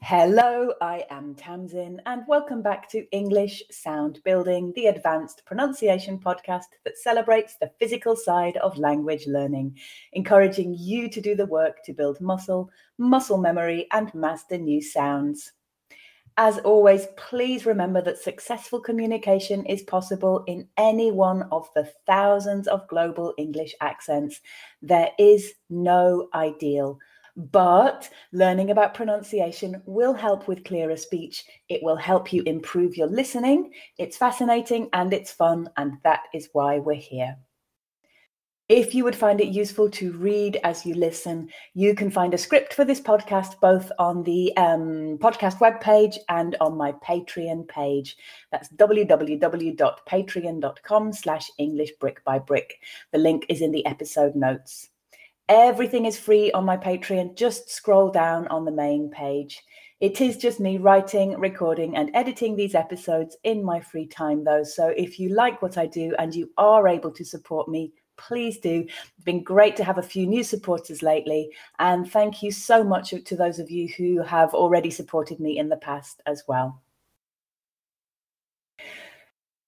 Hello, I am Tamsin, and welcome back to English Sound Building, the advanced pronunciation podcast that celebrates the physical side of language learning, encouraging you to do the work to build muscle memory, and master new sounds. As always, please remember that successful communication is possible in any one of the thousands of global English accents. There is no ideal. But learning about pronunciation will help with clearer speech. It will help you improve your listening. It's fascinating and it's fun, and that is why we're here. If you would find it useful to read as you listen, you can find a script for this podcast both on the podcast webpage and on my Patreon page. That's www.patreon.com/EnglishBrickByBrick. The link is in the episode notes. Everything is free on my Patreon. Just scroll down on the main page. It is just me writing, recording, and editing these episodes in my free time, though. So if you like what I do and you are able to support me, please do. It's been great to have a few new supporters lately. And thank you so much to those of you who have already supported me in the past as well.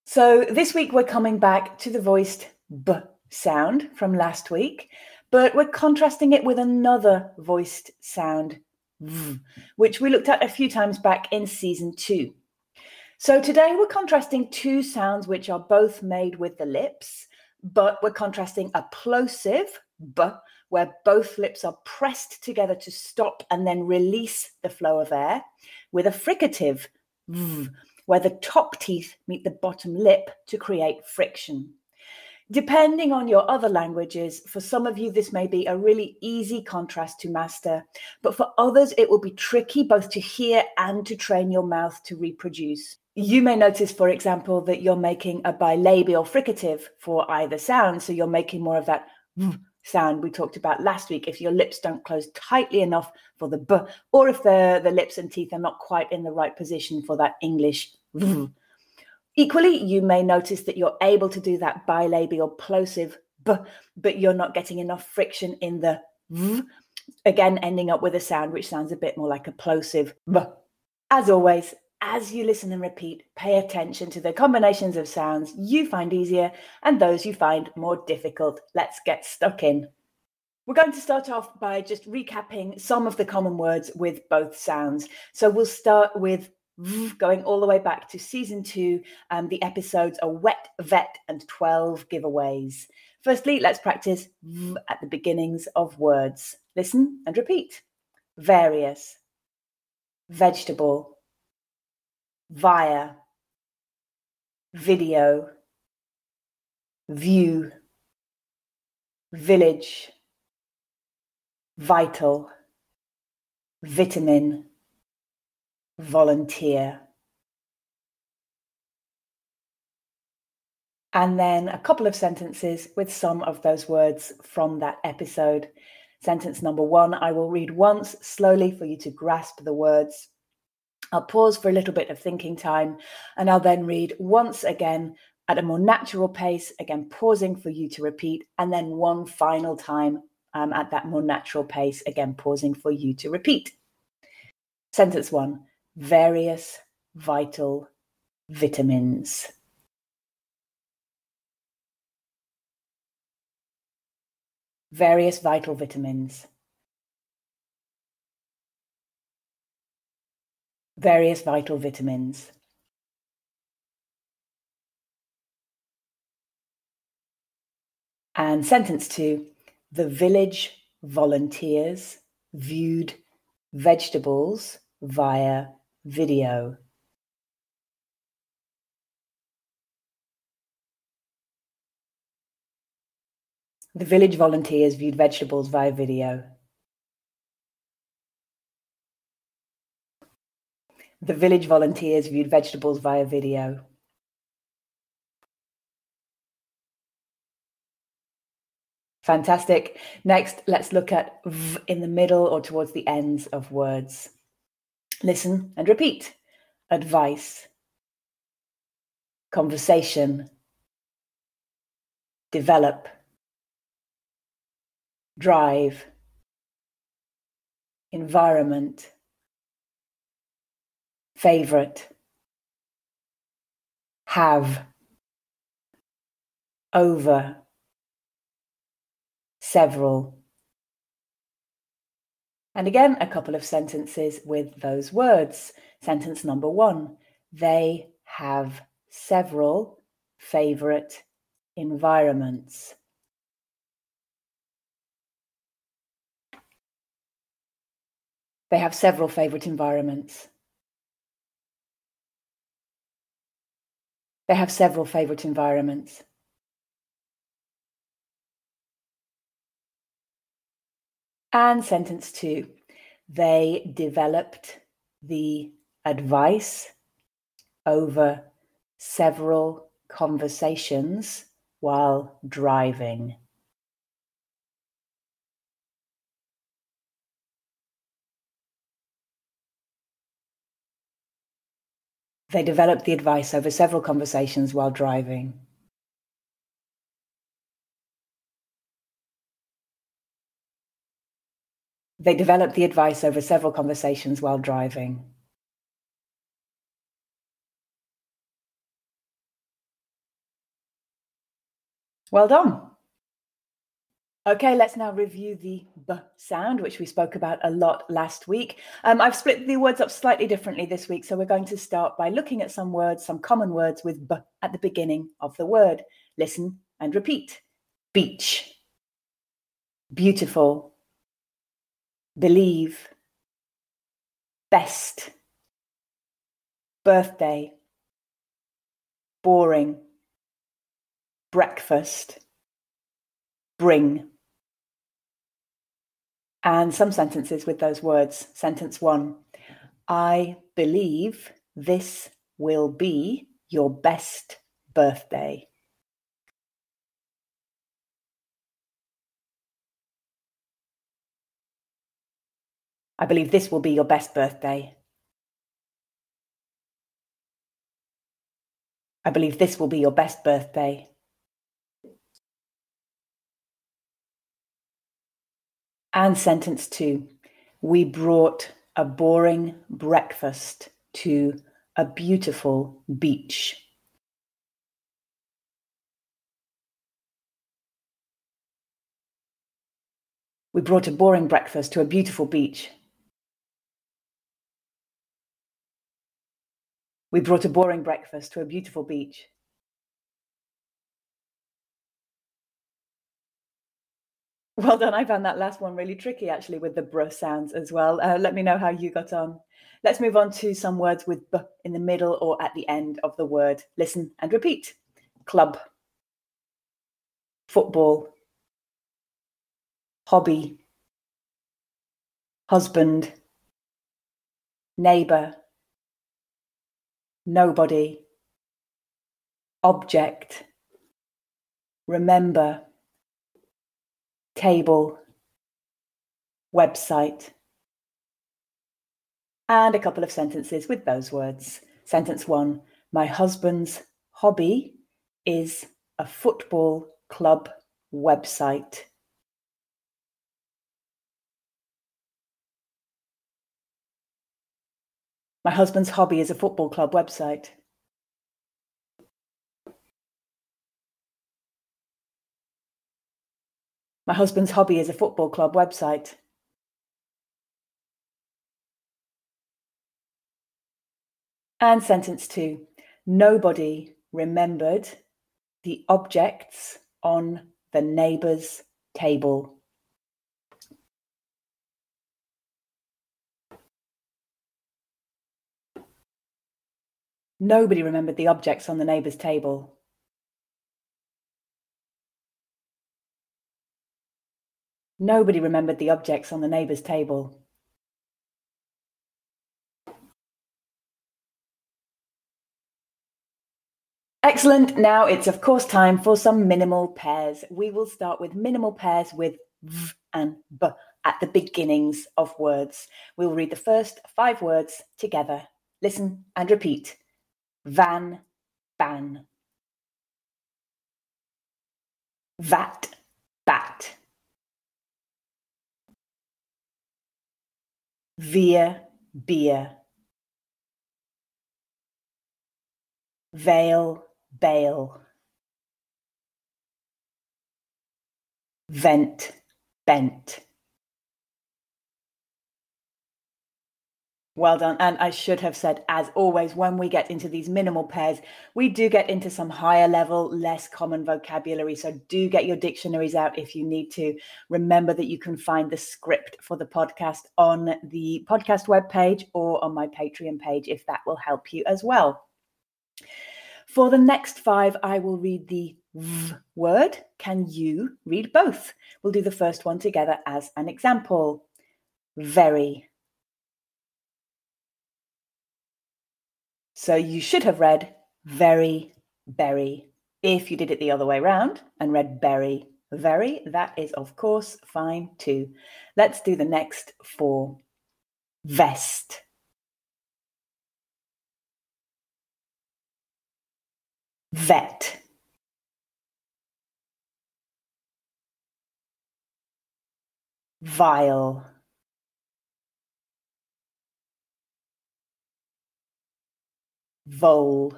So this week we're coming back to the voiced B sound from last week, but we're contrasting it with another voiced sound, V, which we looked at a few times back in season 2. So today we're contrasting two sounds which are both made with the lips, but we're contrasting a plosive, B, where both lips are pressed together to stop and then release the flow of air, with a fricative, V, where the top teeth meet the bottom lip to create friction. Depending on your other languages, for some of you, this may be a really easy contrast to master, but for others, it will be tricky both to hear and to train your mouth to reproduce. You may notice, for example, that you're making a bilabial fricative for either sound, so you're making more of that V sound we talked about last week if your lips don't close tightly enough for the B, or if the lips and teeth are not quite in the right position for that English V. Equally, you may notice that you're able to do that bilabial plosive B, but you're not getting enough friction in the V, again ending up with a sound which sounds a bit more like a plosive B. As always, as you listen and repeat, pay attention to the combinations of sounds you find easier and those you find more difficult. Let's get stuck in. We're going to start off by just recapping some of the common words with both sounds. So we'll start with V, going all the way back to season 2. The episodes are Wet, Vet, and 12 giveaways. Firstly, let's practice V at the beginnings of words. Listen and repeat. Various, vegetable, via, video, view, village, vital, vitamin, volunteer. And then a couple of sentences with some of those words from that episode. Sentence number 1, I will read once slowly for you to grasp the words. I'll pause for a little bit of thinking time, and I'll then read once again at a more natural pace, again pausing for you to repeat, and then one final time at that more natural pace, again pausing for you to repeat. Sentence 1, various vital vitamins. Various vital vitamins. Various vital vitamins. And sentence 2, the village volunteers viewed vegetables via video. The village volunteers viewed vegetables via video. The village volunteers viewed vegetables via video. Fantastic. Next, let's look at V in the middle or towards the ends of words. Listen and repeat. Advice, conversation, develop, drive, environment, favorite, have, over, several. And again, a couple of sentences with those words. Sentence number 1, they have several favorite environments. They have several favorite environments. They have several favorite environments. And sentence 2, they developed the advice over several conversations while driving. They developed the advice over several conversations while driving. They developed the advice over several conversations while driving. Well done. Okay, let's now review the B sound, which we spoke about a lot last week. I've split the words up slightly differently this week, so we're going to start by looking at some words, some common words with B at the beginning of the word. Listen and repeat. Beach, beautiful, believe, best, birthday, boring, breakfast, bring. And some sentences with those words. Sentence 1, I believe this will be your best birthday. I believe this will be your best birthday. I believe this will be your best birthday. And sentence 2, we brought a boring breakfast to a beautiful beach. We brought a boring breakfast to a beautiful beach. We brought a boring breakfast to a beautiful beach. Well done. I found that last one really tricky, actually, with the br sounds as well. Let me know how you got on. Let's move on to some words with b in the middle or at the end of the word. Listen and repeat. Club, football, hobby, husband, neighbour, nobody, object, remember, table, website. And a couple of sentences with those words. Sentence 1, my husband's hobby is a football club website. My husband's hobby is a football club website. My husband's hobby is a football club website. And sentence 2, nobody remembered the objects on the neighbour's table. Nobody remembered the objects on the neighbour's table. Nobody remembered the objects on the neighbour's table. Excellent. Now it's, of course, time for some minimal pairs. We will start with minimal pairs with v and b at the beginnings of words. We'll read the first 5 words together. Listen and repeat. Van, ban. Vat, bat. Veer, beer. veil, bail, vent, bent. Well done. And I should have said, as always, when we get into these minimal pairs, we do get into some higher level, less common vocabulary. So do get your dictionaries out if you need to. Remember that you can find the script for the podcast on the podcast webpage or on my Patreon page, if that will help you as well. For the next 5, I will read the v word. Can you read both? We'll do the first one together as an example. Very. So you should have read very, berry. If you did it the other way around and read berry, very, that is of course fine too. Let's do the next 4. Vest. Vet. Vial. Vole.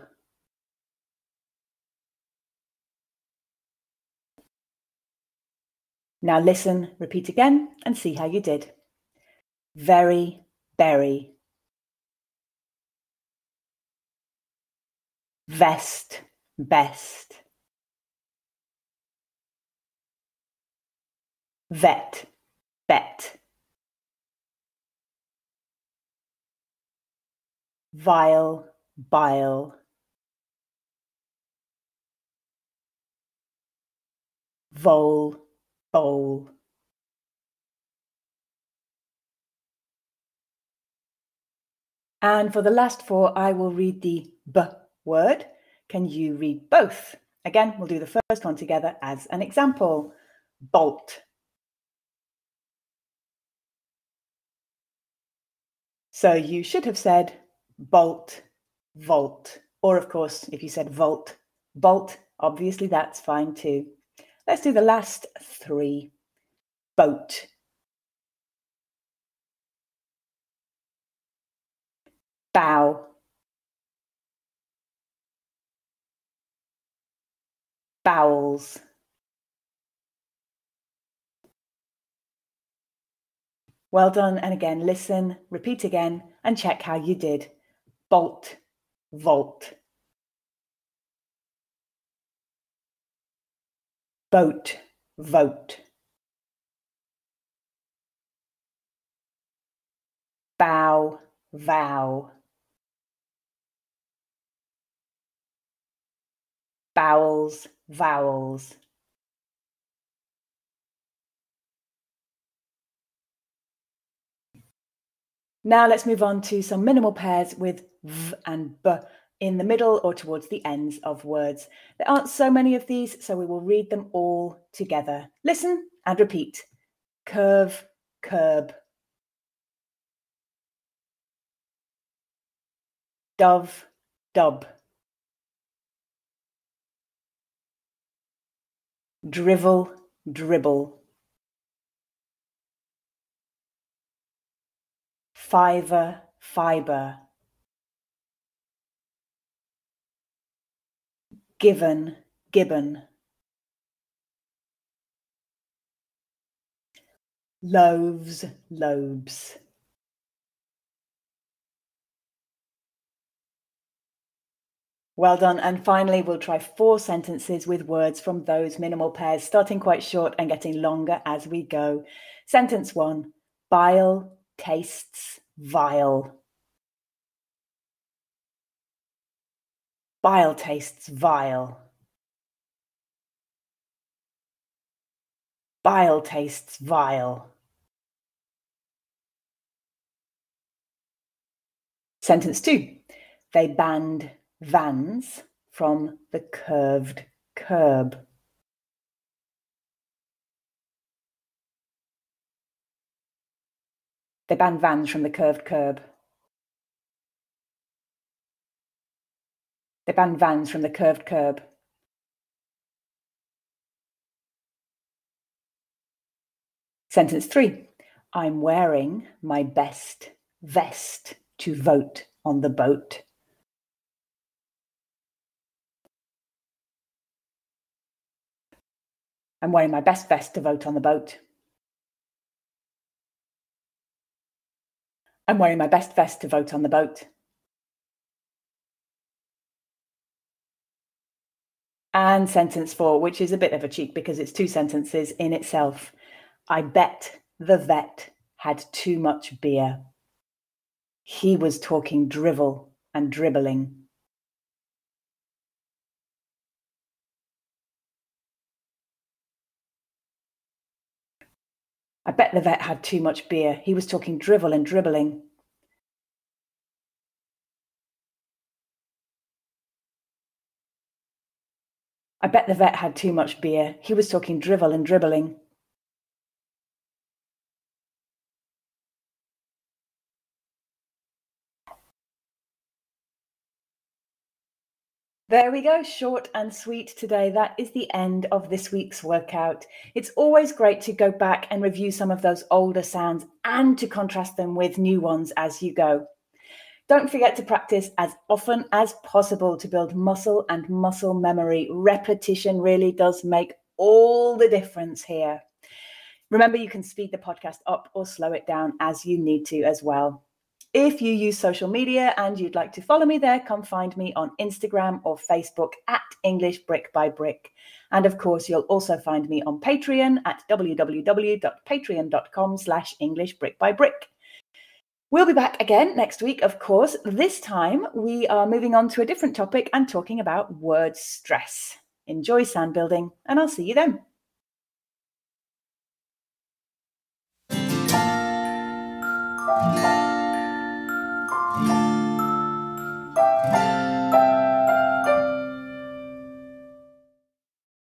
Now listen, repeat again, and see how you did. Very, berry. Vest, best. Vet, bet. Vial, bile. Vole, bowl. And for the last 4, I will read the b word. Can you read both? Again, we'll do the first one together as an example. Bolt. So you should have said bolt, volt. Or of course, if you said volt, bolt, obviously that's fine too. Let's do the last 3. Boat. Bow. Bowels. Well done. And again, listen, repeat again, and check how you did. Bolt, volt. Boat, vote. Bow, vow. Bowels, vowels. Now let's move on to some minimal pairs with v and b in the middle or towards the ends of words. There aren't so many of these, so we will read them all together. Listen and repeat. Curve, curb. Dove, dub. Drivel, dribble. Fiver, fibre. Given, gibbon. Loaves, lobes. Well done. And finally, we'll try 4 sentences with words from those minimal pairs, starting quite short and getting longer as we go. Sentence 1, bile tastes vile. Bile tastes vile. Bile tastes vile. Sentence 2, they banned vans from the curved curb. They banned vans from the curved curb. They banned vans from the curved curb. Sentence 3, I'm wearing my best vest to vote on the boat. I'm wearing my best vest to vote on the boat. I'm wearing my best vest to vote on the boat. And sentence 4, which is a bit of a cheek because it's 2 sentences in itself. I bet the vet had too much beer. He was talking drivel and dribbling. I bet the vet had too much beer. He was talking drivel and dribbling. I bet the vet had too much beer. He was talking drivel and dribbling. There we go, short and sweet today. That is the end of this week's workout. It's always great to go back and review some of those older sounds and to contrast them with new ones as you go. Don't forget to practice as often as possible to build muscle and muscle memory. Repetition really does make all the difference here. Remember, you can speed the podcast up or slow it down as you need to as well. If you use social media and you'd like to follow me there, come find me on Instagram or Facebook at English Brick by Brick. And of course, you'll also find me on Patreon at www.patreon.com/English Brick by Brick. We'll be back again next week, of course. This time, we are moving on to a different topic and talking about word stress. Enjoy sound building, and I'll see you then.